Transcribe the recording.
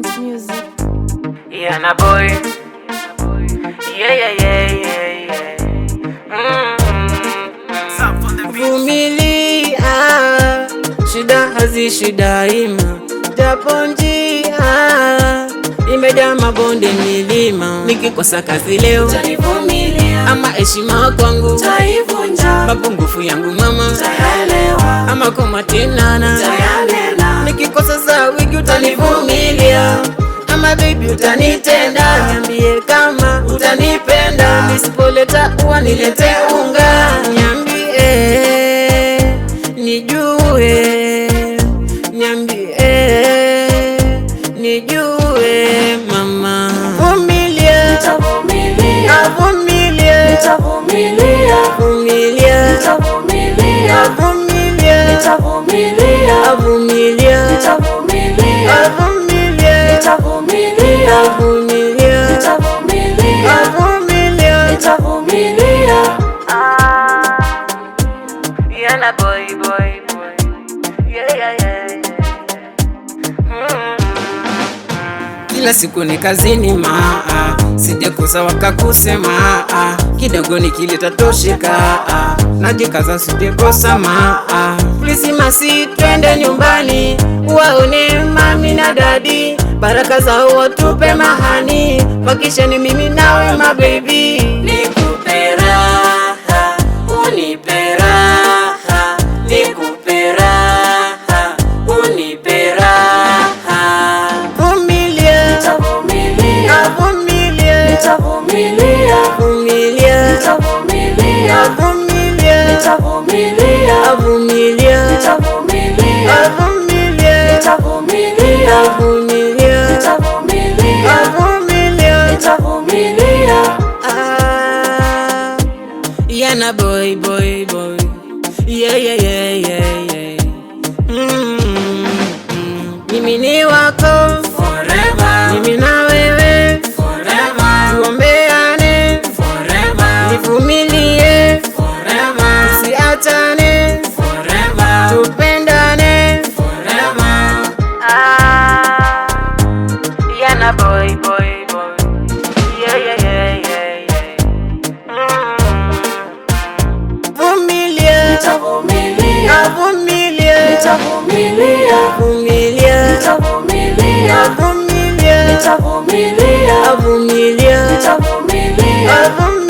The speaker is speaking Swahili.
Dance music. Yeah, na boy. Yeah. Vumilia, shida haziishi daima, japo njia imejaa mabonde milima. Nikikosa kazi leo utanivumilia, ama heshima kwangu utaivunja, mapungufu yangu mama utayaelewa, ama kumatinana utayanena. Nikikosa za wiki utanivumilia, ama baby utanitenda. Niambie kama utanipenda, nisipoleta uwa nilete unga. Niambie nijue, niambie nijue mama. Vumilia, Nitavumilia, avumilia, nitavumilia, vumilia, nitavumilia, avumilia, nitavumilia, avumilia, nitavumilia, avumilia, nitavumilia, avumilia, nitavumilia, avumilia. nitavumilia. Yeah, na boy. Yeah. Kila siku ni kazini maa, sijakosa wakakusema kidogo nikileta tosheka, najikaza sijakosa maa. Please masi twende nyumbani, waone mami na dadi, baraka zao watupe mahani, wakishani mimi nawe mababy. Nikupe raha, unipe raha, nikupe raha, unipe raha. Vumilia, Nitavumilia, avumilia, nitavumilia, vumilia, nitavumilia, avumilia, nitavumilia, avumilia, nitavumilia, avumilia, nitavumilia, avumilia, nitavumilia, avumilia. nitavumilia. Yeah, na boy. Yeah. Mimi ni wako forever, mimi na wewe forever, tuombeane forever, nivumilie forever, siachane forever, tupendane forever. Yeah, na boy. Yeah. Vumilia, Nitavumilia, avumilia, nitavumilia, vumilia, nitavumilia, avumilia, nitavumilia, avumilia, nitavumilia, avumilia.